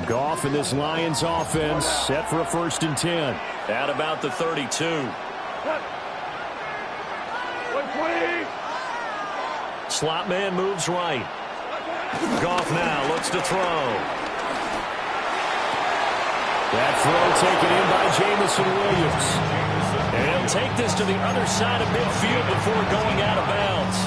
Goff and this Lions offense set for a 1st and 10. At about the 32. Slot man moves right. Goff now looks to throw. That throw taken in by Jamison Williams. And he'll take this to the other side of midfield before going out of bounds.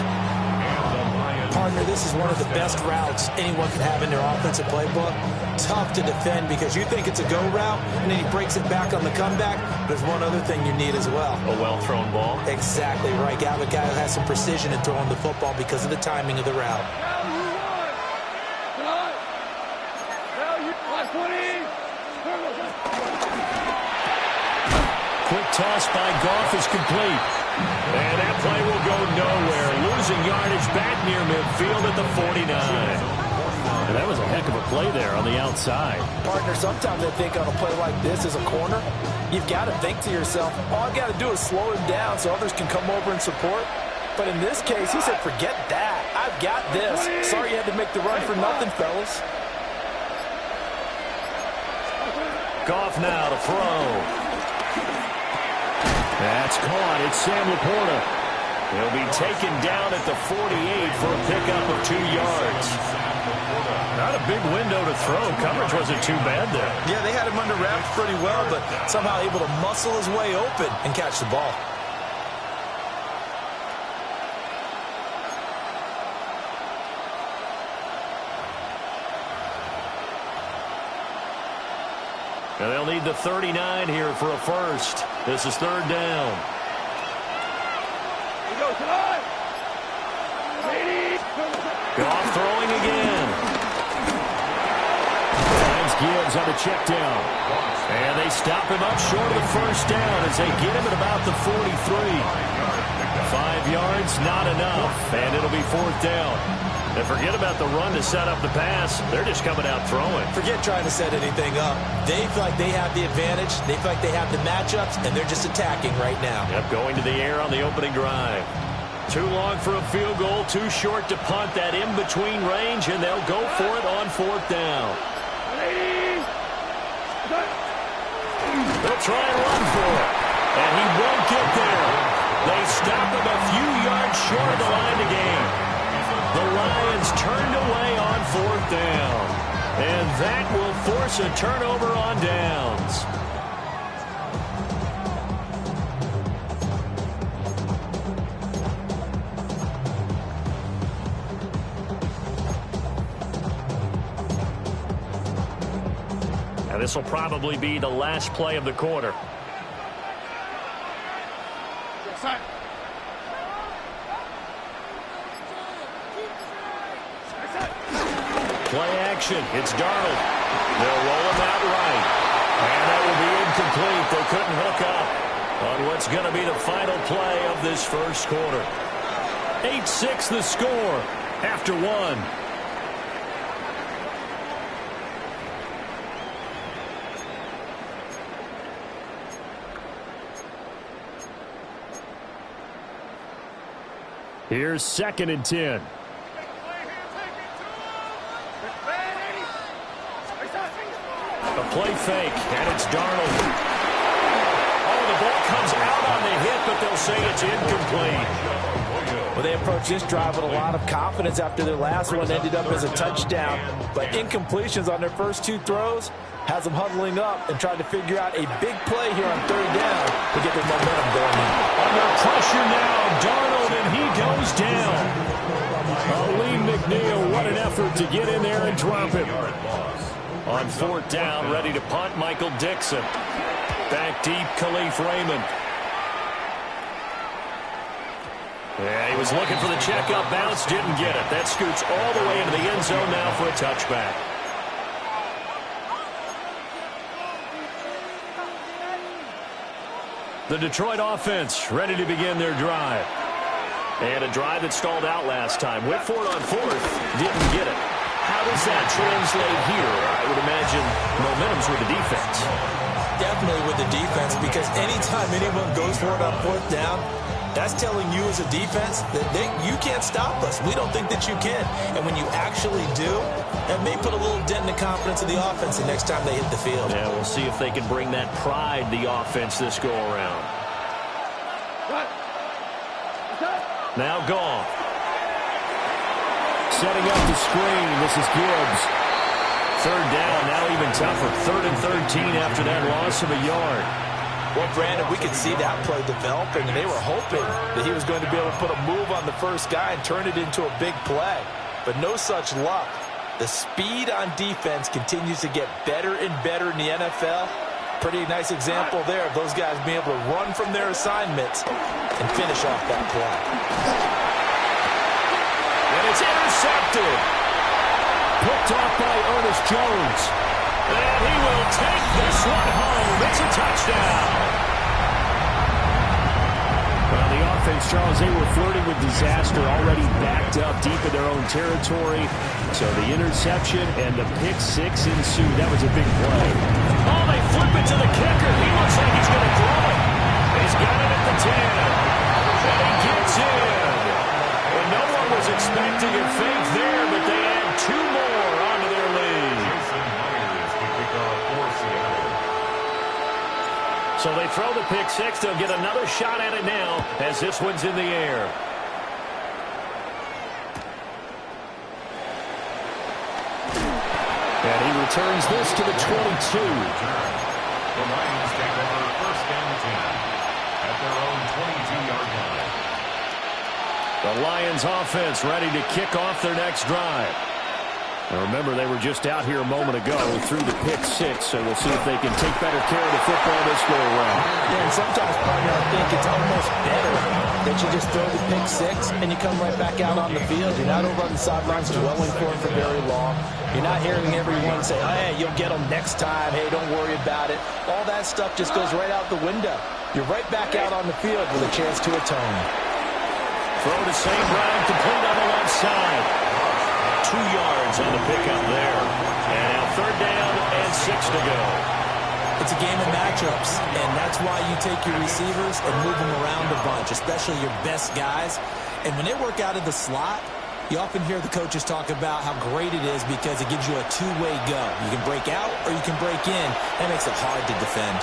Partner, this is one of the best routes anyone can have in their offensive playbook. Tough to defend because you think it's a go route, and then he breaks it back on the comeback. There's one other thing you need as well. A well-thrown ball. Exactly right. Got a guy who has some precision in throwing the football because of the timing of the route. Quick toss by Goff is complete. And that play will go nowhere. Losing yardage back near midfield at the 49. And that was a heck of a play there on the outside. Partner, sometimes I think on a play like this as a corner, you've got to think to yourself, all I've got to do is slow him down so others can come over and support. But in this case, he said, forget that. I've got this. Sorry you had to make the run for nothing, fellas. Goff now to throw. That's caught. It's Sam Laporta. He'll be taken down at the 48 for a pickup of 2 yards. Not a big window to throw. Coverage wasn't too bad there. Yeah, they had him under wraps pretty well, but somehow able to muscle his way open and catch the ball. And they'll need the 39 here for a first. This is 3rd down. Goff throwing again. Finds Gibbs on the check down. And they stop him up short of the 1st down as they get him at about the 43. 5 yards, not enough. And it'll be 4th down. And forget about the run to set up the pass. They're just coming out throwing. Forget trying to set anything up. They feel like they have the advantage. They feel like they have the matchups, and they're just attacking right now. Yep, going to the air on the opening drive. Too long for a field goal, too short to punt that in-between range, and they'll go for it on 4th down. They'll try and run for it, and he won't get there. They stop him a few yards short of the line to gain. The Lions turned away on 4th down. And that will force a turnover on downs. Now this will probably be the last play of the quarter. Yes, sir. Play action. It's Darnold. They'll roll him out right. And that will be incomplete. They couldn't hook up on what's going to be the final play of this first quarter. 8-6 the score after 1. Here's 2nd and 10. A play fake, and it's Darnold. Oh, the ball comes out on the hit, but they'll say it's incomplete. Well, they approached this drive with a lot of confidence after their last one ended up as a touchdown. But incompletions on their first 2 throws has them huddling up and trying to figure out a big play here on 3rd down to get their momentum going. Under pressure now, Darnold, and he goes down. Lee McNeil, what an effort to get in there and drop him. On 4th down, ready to punt, Michael Dixon. Back deep, Khalif Raymond. Yeah, he was looking for the checkup bounce, didn't get it. That scoots all the way into the end zone now for a touchback. The Detroit offense ready to begin their drive. And a drive that stalled out last time. Went for it on 4th, didn't get it. How does that translate here? I would imagine momentum's with the defense. Definitely with the defense, because anytime anyone goes for it on 4th down, That's telling you as a defense that you can't stop us. We don't think that you can. And when you actually do, it may put a little dent in the confidence of the offense the next time they hit the field. Yeah, we'll see if they can bring that pride, the offense, this go-around. Now Goff. Setting up the screen. This is Gibbs. Third down, now even tougher. 3rd and 13 after that loss of a yard. Well, Brandon, we could see that play developing, and they were hoping that he was going to be able to put a move on the first guy and turn it into a big play. But no such luck. The speed on defense continues to get better and better in the NFL. Pretty nice example there of those guys being able to run from their assignments and finish off that play. And it's intercepted. Picked off by Ernest Jones. And he will take this one home. It's a touchdown. Well, the offense, Charles, they were flirting with disaster, already backed up deep in their own territory. So the interception and the pick six ensued. That was a big play. Oh, they flip it to the kicker. He looks like he's going to throw it. He's got it at the 10. And he gets in. And no one was expecting a fake there, but they add 2 more onto their lead. So they throw the pick six. They'll get another shot at it now as this one's in the air. And he returns this to the 22. The Lions take over 1st and 10 at their own 22-yard line. The Lions offense ready to kick off their next drive. Now remember, they were just out here a moment ago through the pick six, so we'll see if they can take better care of the football this go around. Yeah, and sometimes, partner, I think it's almost better that you just throw the pick six and you come right back out on the field. You're not over on the sidelines dwelling for it for very long. You're not hearing everyone say, oh, hey, you'll get them next time. Hey, don't worry about it. All that stuff just goes right out the window. You're right back out on the field with a chance to atone. Throw to St. Brown, complete on the left side. 2 yards on the pickup there. And now 3rd down and 6 to go. It's a game of matchups, and that's why you take your receivers and move them around a bunch, especially your best guys. And when they work out of the slot, you often hear the coaches talk about how great it is because it gives you a two-way go. You can break out or you can break in. That makes it hard to defend.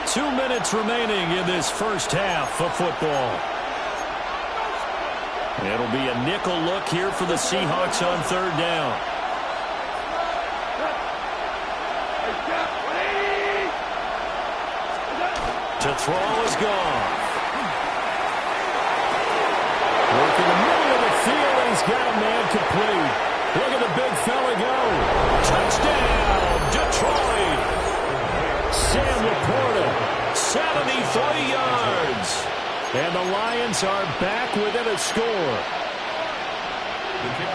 2 minutes remaining in this first half of football. It'll be a nickel look here for the Seahawks on 3rd down. To throw is gone. Work in the middle of the field, and he's got a man complete. Look at the big fella go. Touchdown, Detroit. Sam Laporta, 73 yards. And the Lions are back within a score.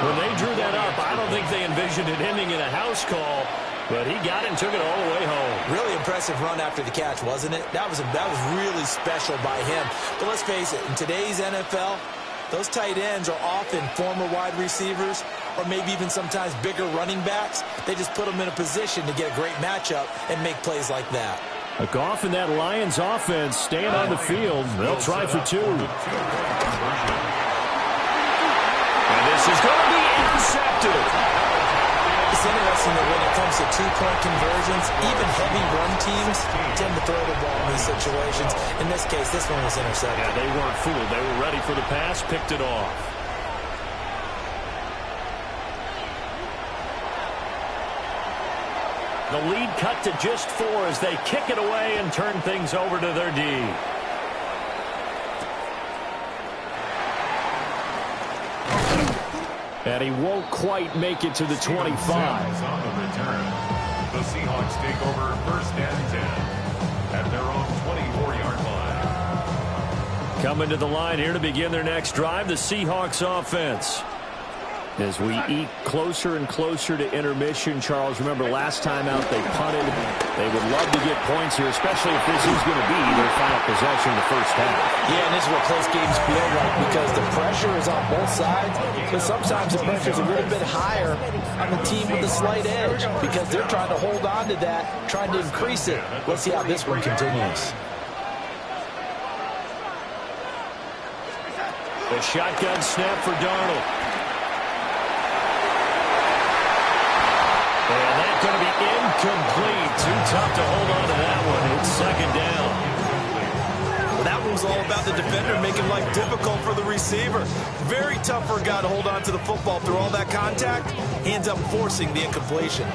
When they drew that up, I don't think they envisioned it ending in a house call, but he got it and took it all the way home. Really impressive run after the catch, wasn't it? That was really special by him. But let's face it, in today's NFL, those tight ends are often former wide receivers or maybe even sometimes bigger running backs. They just put them in a position to get a great matchup and make plays like that. Goff and that Lions offense staying on the field. They'll try for 2. And this is going to be intercepted. It's interesting that when it comes to 2-point conversions, even heavy run teams tend to throw the ball in these situations. In this case, this one was intercepted. Yeah, they weren't fooled. They were ready for the pass, picked it off. The lead cut to just 4 as they kick it away and turn things over to their D. And he won't quite make it to the 25. On the return, the Seahawks take over 1st and 10 at their own 24-yard line. Coming to the line here to begin their next drive, the Seahawks offense. As we eke closer and closer to intermission, Charles, remember last time out they punted. They would love to get points here, especially if this is going to be their final possession of the first half. Yeah, and this is what close games feel like because the pressure is on both sides, but sometimes the pressure is a little bit higher on the team with a slight edge because they're trying to hold on to that, trying to increase it. Let's see how this one continues. The shotgun snap for Darnold. And that's going to be incomplete. Too tough to hold on to that one. It's second down. Well, that one was all about the defender making life difficult for the receiver. Very tough for a guy to hold on to the football through all that contact. He ends up forcing the incompletion.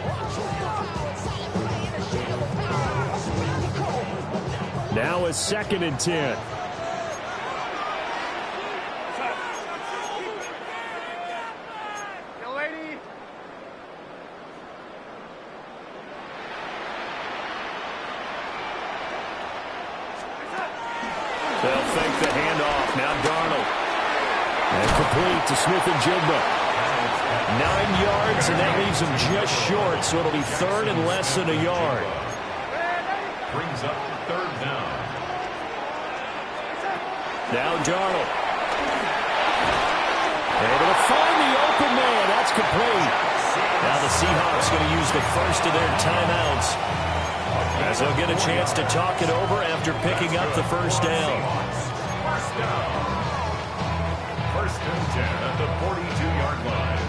Now it's 2nd and 10. They'll fake the handoff. Now Darnold. And complete to Smith-Njigba. 9 yards, and that leaves him just short, so it'll be 3rd and less than a yard. Brings up 3rd down. Now Darnold. Able to find the open man. That's complete. Now the Seahawks going to use the first of their timeouts, as they'll get a chance to talk it over after picking up the first down. First down. 1st and 10 at the 42-yard line.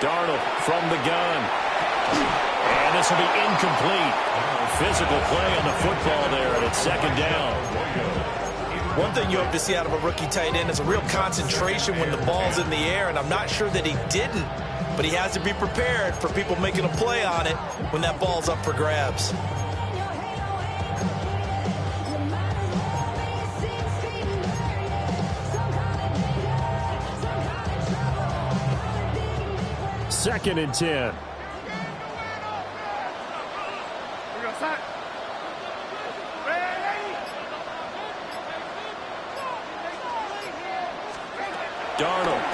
Darnold from the gun. And this will be incomplete. Physical play on the football there, and it's 2nd down. One thing you hope to see out of a rookie tight end is a real concentration when the ball's in the air, and I'm not sure that he didn't, but he has to be prepared for people making a play on it when that ball's up for grabs. Second and 10. Darnold.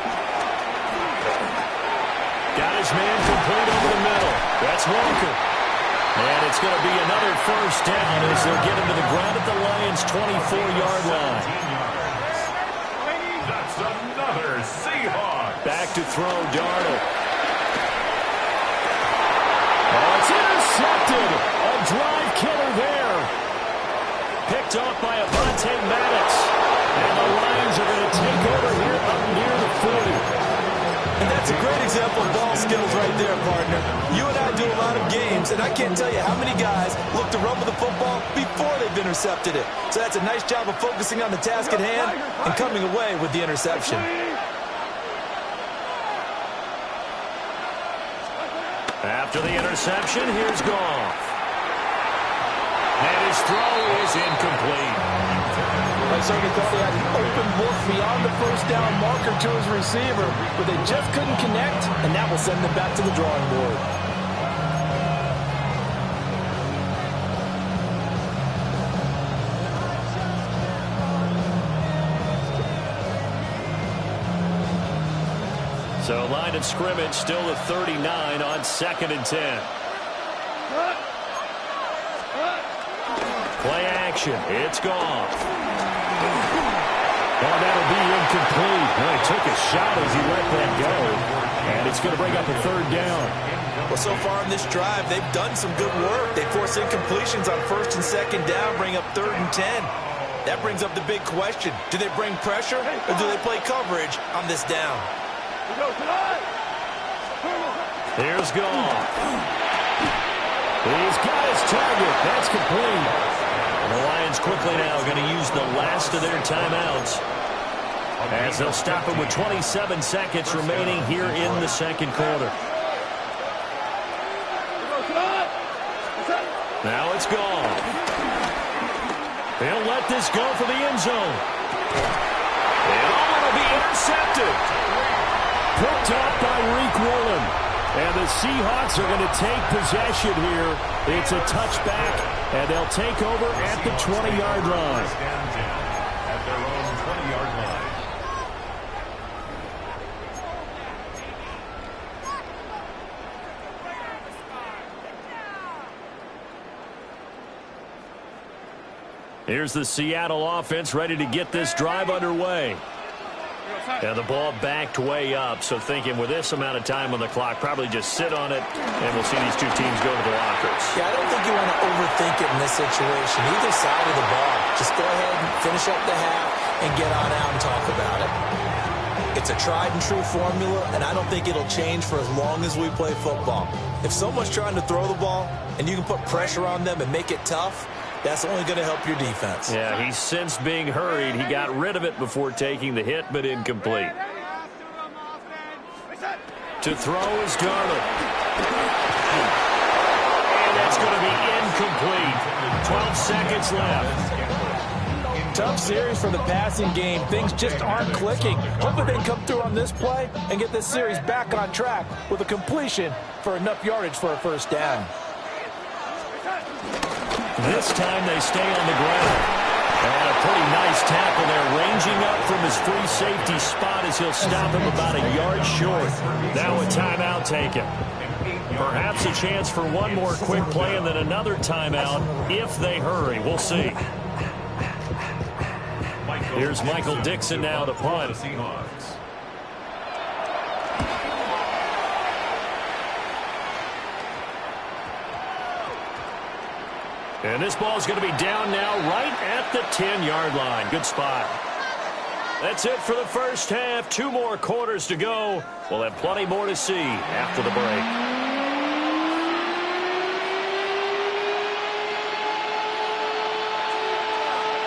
Got his man complete over the middle. That's Walker. And it's going to be another first down as they'll get him to the ground at the Lions' 24-yard line. That's another Seahawks. Back to throw, Darnold. Oh, it's intercepted. A drive killer there. Picked off by Avonte Maddox. And the Lions are going to take over here up near the 40. And that's a great example of ball skills right there, partner. You and I do a lot of games, and I can't tell you how many guys look to run with the football before they've intercepted it. So that's a nice job of focusing on the task at hand and coming away with the interception. After the interception, here's Goff. And his throw is incomplete. I certainly thought he had an open look beyond the first down marker to his receiver, but they just couldn't connect, and that will send them back to the drawing board. So line of scrimmage still at 39 on 2nd and 10. Play action. It's Goff. Oh, that'll be incomplete. Well, he took a shot as he let that go. And it's going to bring up a 3rd down. Well, so far in this drive, they've done some good work. They force incompletions on 1st and 2nd down, bring up 3rd and 10. That brings up the big question. Do they bring pressure or do they play coverage on this down? Here's Goff. He's got his target. That's complete. And the Lions quickly now going to use the last of their timeouts, as they'll stop him with 27 seconds remaining here in the 2nd quarter. Now it's Goff. He'll let this go for the end zone. And it'll be intercepted. Picked up by Reek Woolen. And the Seahawks are going to take possession here. It's a touchback, and they'll take over at the 20-yard line. At their own 20-yard line. Here's the Seattle offense ready to get this drive underway. And the ball backed way up, so thinking with this amount of time on the clock, probably just sit on it, and we'll see these two teams go to the lockers. Yeah, I don't think you want to overthink it in this situation. Either side of the ball. Just go ahead and finish up the half and get on out and talk about it. It's a tried-and-true formula, and I don't think it'll change for as long as we play football. If someone's trying to throw the ball and you can put pressure on them and make it tough, that's only going to help your defense. Yeah, he's since being hurried. He got rid of it before taking the hit, but incomplete. To throw is Darnold. And that's going to be incomplete. 12 seconds left. Tough series for the passing game. Things just aren't clicking. Hopefully they can come through on this play and get this series back on track with a completion for enough yardage for a first down. This time they stay on the ground. And a pretty nice tackle there, ranging up from his free safety spot as he'll stop him about a yard short. Now a timeout taken. Perhaps a chance for one more quick play and then another timeout if they hurry. We'll see. Here's Michael Dixon now to punt. And this ball is going to be down now right at the 10-yard line. Good spot. That's it for the first half. 2 more quarters to go. We'll have plenty more to see after the break.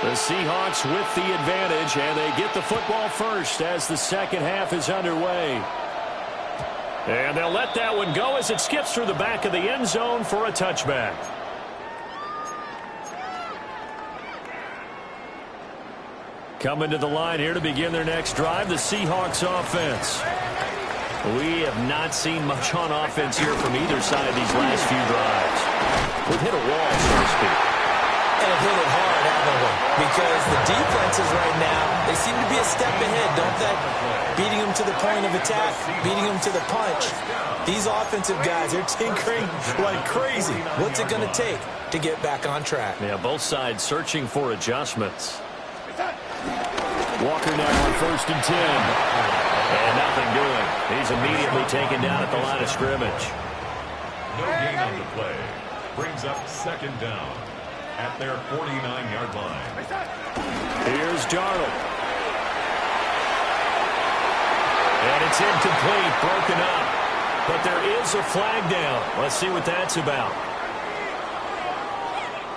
The Seahawks with the advantage, and they get the football first as the second half is underway. And they'll let that one go as it skips through the back of the end zone for a touchback. Coming to the line here to begin their next drive, the Seahawks offense. We have not seen much on offense here from either side these last few drives. We've hit a wall, so to speak. And have hit it hard, haven't we? Because the defenses right now, they seem to be a step ahead, don't they? Beating them to the point of attack, beating them to the punch. These offensive guys, they're tinkering like crazy. What's it going to take to get back on track? Yeah, both sides searching for adjustments. Walker now on 1st and 10. And nothing doing. He's immediately taken down at the line of scrimmage. No gain on the play. Brings up 2nd down at their 49-yard line. Here's Darnold. And it's incomplete, broken up. But there is a flag down. Let's see what that's about.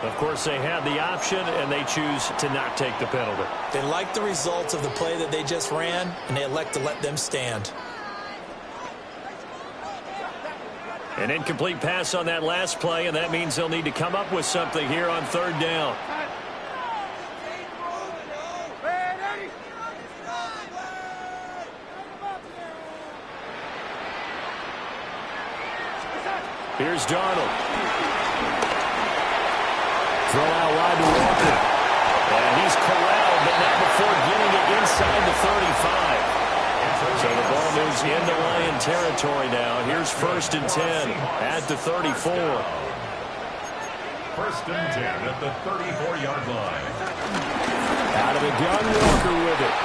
Of course, they had the option, and they choose to not take the penalty. They like the results of the play that they just ran, and they elect to let them stand. An incomplete pass on that last play, and that means they'll need to come up with something here on 3rd down. Here's Darnold. Throw out wide to Walker. And he's corralled, but not before getting it inside the 35. So the ball moves into Lion territory now. Here's 1st and 10 at the 34. 1st and 10 at the 34-yard line. Out of the gun, Walker with it.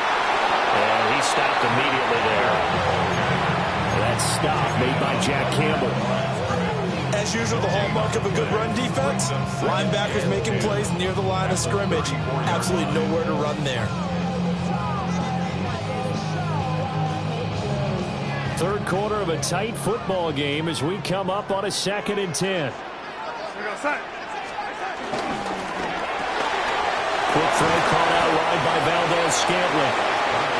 And he stopped immediately there. That stop made by Jack Campbell. As usual, the hallmark of a good run defense, linebackers making plays near the line of scrimmage. Absolutely nowhere to run there. 3rd quarter of a tight football game as we come up on a 2nd and 10. Quick throw caught out wide by Valdez-Scantling.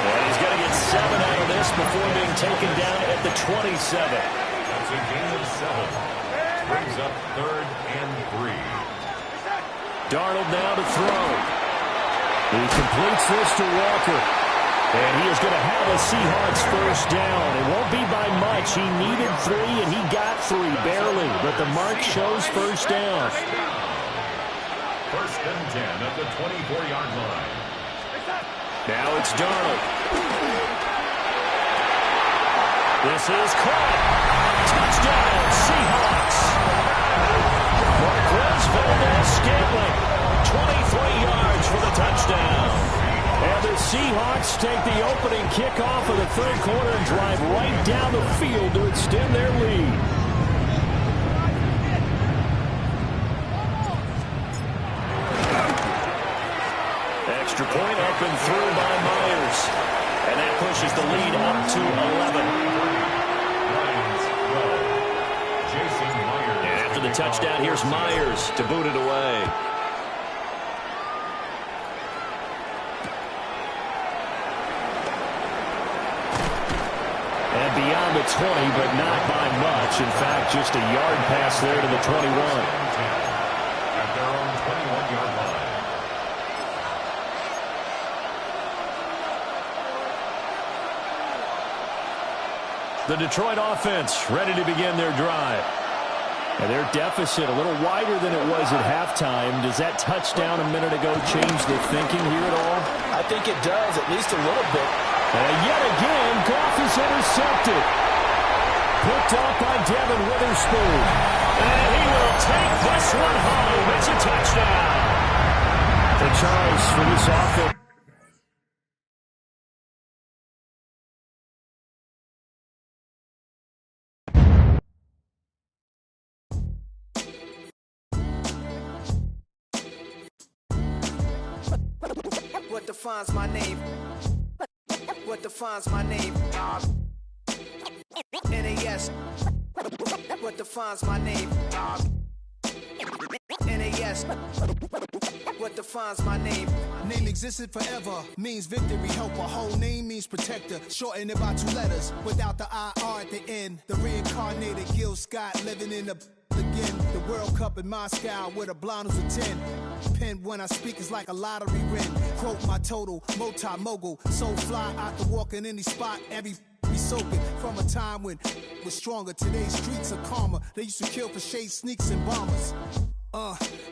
And he's going to get 7 out of this before being taken down at the 27. That's a gain of 7. Brings up 3rd and 3. Darnold now to throw. He completes this to Walker. And he is going to have a Seahawks first down. It won't be by much. He needed 3, and he got 3, barely. But the mark shows first down. 1st and 10 at the 24-yard line. Now it's Darnold. This is caught. Touchdown, Seahawks. Marquez Valdez-Scantling 23 yards for the touchdown. And the Seahawks take the opening kickoff of the third quarter and drive right down the field to extend their lead. Extra point up and through by Myers. And that pushes the lead up to 11. And after the touchdown, here's Myers to boot it away. And beyond the 20, but not by much. In fact, just a yard pass there to the 21. At their own 21-yard line. The Detroit offense ready to begin their drive. And their deficit a little wider than it was at halftime. Does that touchdown a minute ago change the thinking here at all? I think it does, at least a little bit. And yet again, Goff is intercepted. Picked off by Devin Witherspoon. And he will take this one home. It's a touchdown. And Charles, for this offense. What defines my name? What defines my name? NAS. What defines my name? NAS. What defines my name? Name existed forever, means victory, helper. Whole name means protector, shortened it by 2 letters, without the IR at the end. The reincarnated Gil Scott living in the again. The World Cup in Moscow with a blind who's a 10. Pen when I speak is like a lottery win. Quote my total, multi-mogul, so fly I can walk in any spot, every be soaking from a time when was stronger. Today's streets are calmer. They used to kill for shade sneaks and bombers.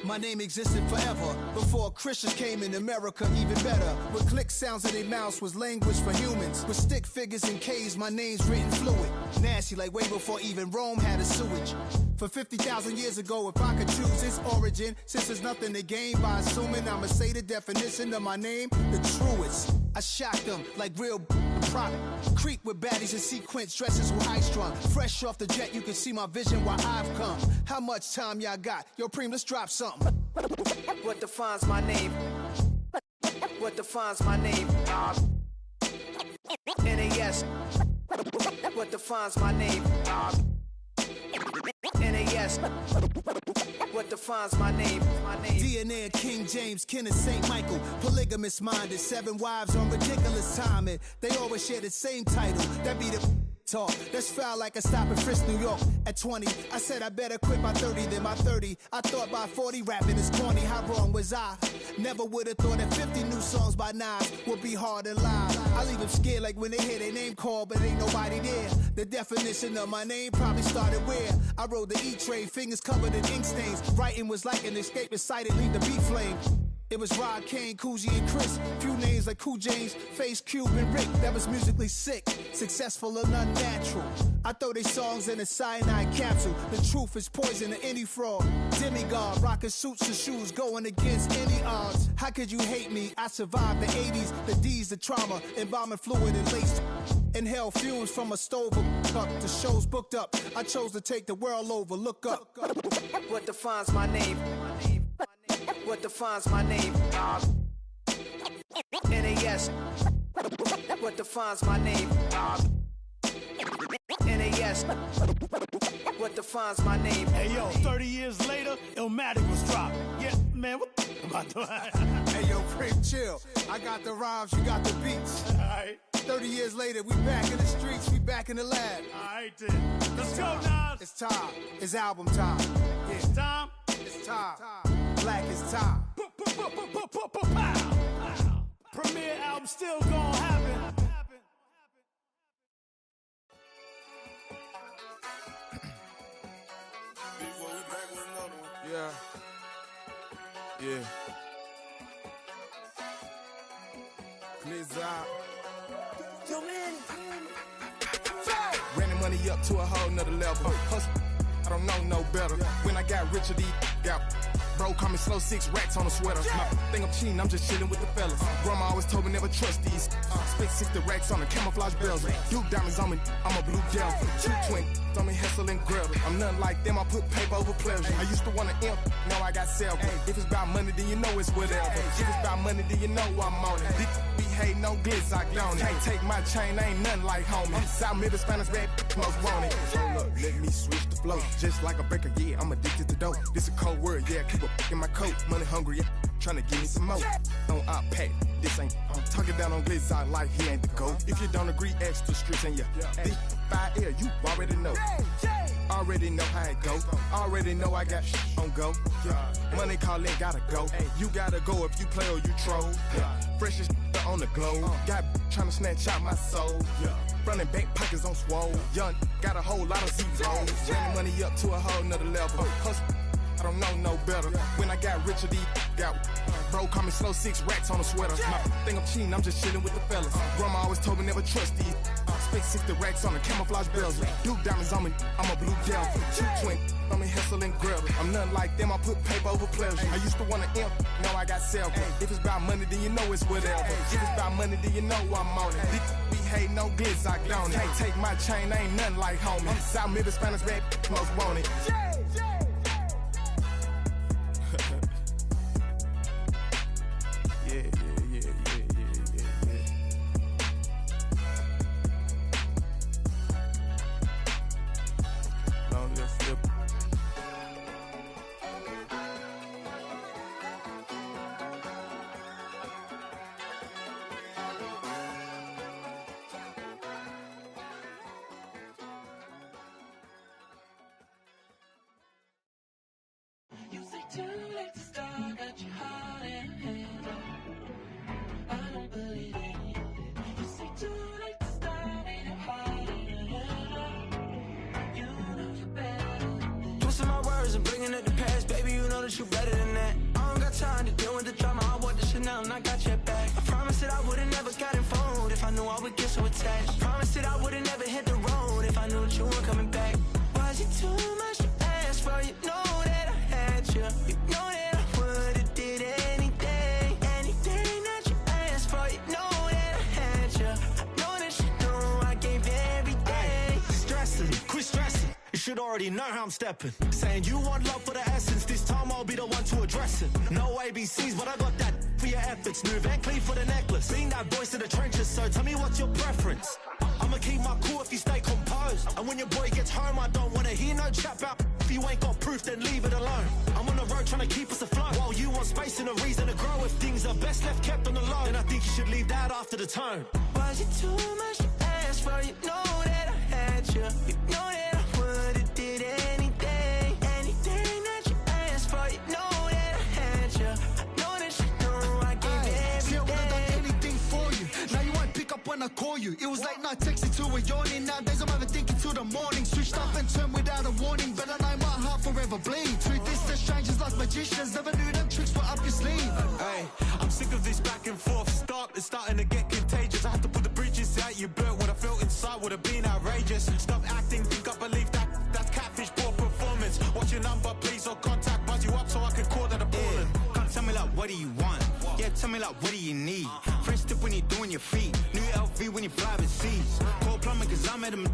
My name existed forever before Christians came in America, even better. With click sounds in their mouths was language for humans. With stick figures and K's, my name's written fluid. Nasty like way before even Rome had a sewage. For 50,000 years ago, if I could choose its origin, since there's nothing to gain by assuming I'ma say the definition of my name, the truest. I shocked them like real prop. Creep with baddies in sequence, dresses with high strung. Fresh off the jet, you can see my vision where I've come. How much time y'all got? Yo, Preem, let's drop something. What defines my name? What defines my name? NAS. What defines my name? NAS. What defines my name? DNA of King James, kin of St. Michael. Polygamous minded, 7 wives on ridiculous timing. They always share the same title. That be the talk. That's foul like a stop in Frisk, New York. At 20, I said I better quit by 30 than my 30. I thought by 40 rapping is corny. How wrong was I? Never would have thought that 50 new songs by Nas would be hard and live. I leave them scared like when they hear their name called, but ain't nobody there. The definition of my name probably started where I rode the E-train, fingers covered in ink stains. Writing was like an escape inside it, leave the beat flame. It was Rod, Kane, Coogee, and Chris. Few names like Cool James, Face, Cube, and Rick. That was musically sick, successful and unnatural. I throw they songs in a cyanide capsule. The truth is poison to any fraud. Demigod, rocking suits and shoes, going against any odds. How could you hate me? I survived the 80s, the D's, the trauma, embalming fluid and laced. Inhale fumes from a stove up. The show's booked up. I chose to take the world over. Look up. What defines my name? What defines my name? NAS. What defines my name? NAS. What defines my name? Hey yo, 30 years later, Illmatic was dropped. Yeah, man, what about that? Hey yo, Preem, chill. I got the rhymes, you got the beats. Alright. 30 years later, we back in the streets, we back in the lab. Alright then. Let's go, Nas. It's time. It's album time. Yeah. It's time. It's time. Black is time. Premiere album still gonna happen. Yeah. Yeah. Please out. Yo, man. Ran the money up to a whole nother level. Hustle, I don't know no better. When I got richer, these got Bro, call me slow, 6 racks on a sweater. My thing I'm cheating, I'm just chilling with the fellas. Grandma always told me never trust these. Spent 60 racks on the camouflage bells. Duke diamonds on me, I'm a blue devil. 220 on me, Hessel and Gretel. I'm nothing like them, I put paper over pleasure. I used to want to imp, now I got self. If it's about money, then you know it's whatever. If it's about money, then you know I'm on it. Be hating no glitz, I don't. Can't take my chain, ain't nothing like homie. South Middle Spanish red, most want it. Hold up, let me switch the flow. Just like a baker, yeah, I'm addicted to dope. This a cold word, yeah, keep a in my coat. Money hungry, yeah, tryna give me some more. On I pack, this ain't. I'm talking down on glitz, I like he ain't the GOAT. If you don't agree, ask the streets and yeah. This 5L, you already know. Already know how it go. Already know I got on go. Money calling, gotta go. You gotta go if you play or you troll. Freshest on the globe. Got tryna snatch out my soul. Running back pockets on swole. Young, got a whole lot of zeros. Running money up to a whole nother level. Hustle, I don't know no better. When I got richer, these got. Bro, call me slow, 6 racks on a sweater. My thing I'm cheating, I'm just chilling with the fellas. Grandma always told me never trust these. Spent 60 racks on the camouflage bells. Duke diamonds on me, I'm a blue devil. 220 on me, Hessel and Gretel. I'm nothing like them, I put paper over pleasure. I used to want to imp, now I got self. If it's about money, then you know it's whatever. If it's about money, then you know I'm on it. Be hating no glitz, I don't. Can't take my chain, ain't nothing like homie. South Middle Spanish red, most want it. You better than that. I don't got time to deal with the drama. I want the Chanel and I got your back. I promised that I would've never gotten phoned if I knew I would get so attached. I promised that I would've never hit the road if I knew that you weren't coming back. Was it too much to ask for? You know that I had you. You know that I would've did anything, anything that you asked for. You know that I had you. I know that you know I gave everything. Stressing, quit stressing. You should already know how I'm stepping. Saying you want love for the essence. This time I'll be the one to address it. No ABCs, but I got that for your efforts. New Van Cleef for the necklace. Being that voice in the trenches, so tell me what's your preference. I'ma keep my cool if you stay composed. And when your boy gets home, I don't wanna hear no chat about. If you ain't got proof, then leave it alone. I'm on the road trying to keep us afloat. While you want space and a reason to grow. If things are best left kept on the low, then I think you should leave that after the tone. Was it too much to ask for? You know that I had you. You know that I would've did anything, anything that you asked for. You know that I had you. I know that you know I gave everything. See, I would've done anything for you. Now you won't pick up when I call you. It was late night texting till we're yawning. Nowadays I'm overthinking till the morning. Switched up and turned without a warning, but I know my heart forever bleeds. Through this, the strangers like magicians. Never knew them tricks were up your sleeve. Hey, I'm sick of this back and forth. It's starting to get contagious. I had to put the bridges out you built. What I felt inside would have been outrageous. Stop acting, think I believe that. That's catfish, poor performance. What's your number, please, or contact. Buzz you up so I can call that appalling. Can't tell me like, what do you want? Yeah, tell me like, what do you need? Fresh tip when you're doing your feet. New LV when you fly overseas. Call plumbing cause I'm at a...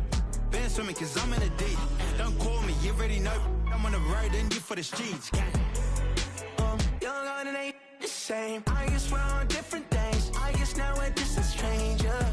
Been swimming cause I'm in a deep. Don't call me, you already know. I'm on the road and you for the streets. Young and ain't the same. I guess we're on different things. I guess now we're just a stranger.